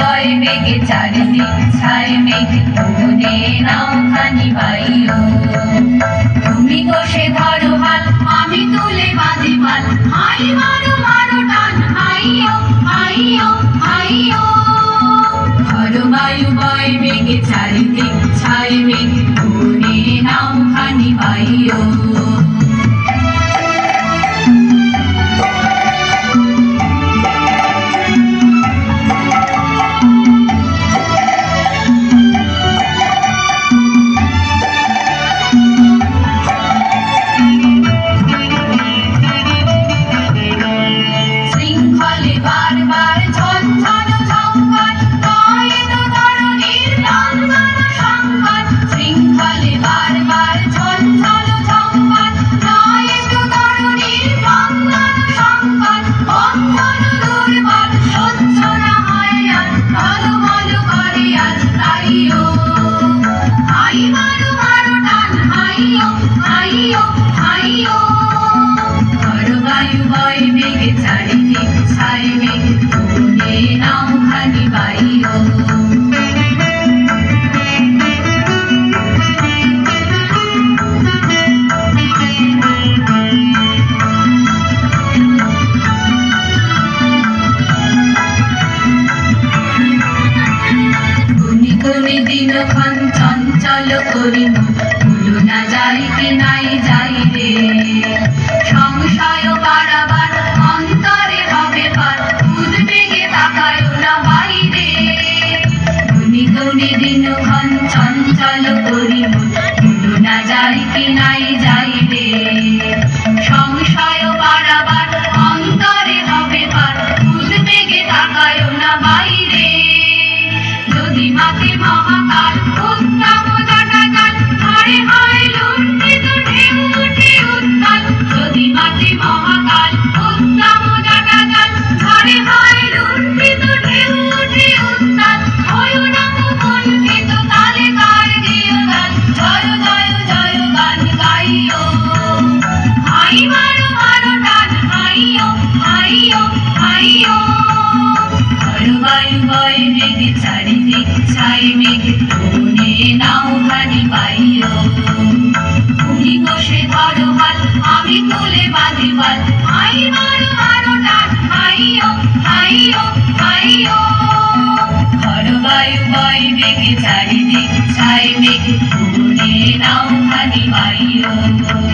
বয় বেগে চারিদিক ছায় মেঘ তুলে নাও খানি বাইও তুমি কষে ধরো হাল আমি তুলে বাঁধি পাল হাই মারো মারো টান হাইও হাইও হাইও ধরো বায়ু বয় বেগে চারিদিক ছায় মেঘ তুলে নাও খানি বাইও দিনক্ষণ চঞ্চল করি ভুলো না যাইতে নাই যাই রে সংশয় বাড়াবার অন্তরে হবে পার উদ্বেগে তাকায় না বাইরে গুনি গুনি দিনক্ষণ চঞ্চল করি ভুলো না যাইতে নাই যাই রে সংশয় বাড়াবার অন্তরে হবে পার উদ্বেগে তাকায় না বাইরে যদি মাকে মহাকাল উত্তম জটাকাল ধরে হয় লুণ্ঠিত ঢেউ উঠে উত্তাল যদি মাকে মহাকাল উত্তম জটাকাল ধরে হয় লুণ্ঠিত ঢেউ উঠে উত্তাল হয় না কুণ্ঠিত তালে কার দিও গান জয় জয় জয় গান গাইও হাই মারো মারো টান হাইও হাইও হাইও বায়ু বয় বেগে চারিদিক ছায় মেঘ তুলে নাও খানি বাইও তুমি কষে ধরো হাল আমি তুলে বাঁধি পাল হাই মারো মারো টান হাইও হাইও হাইও বায়ু বয় বেগে চারিদিক ছায় মেঘ তুলে নাও খানি বাইও।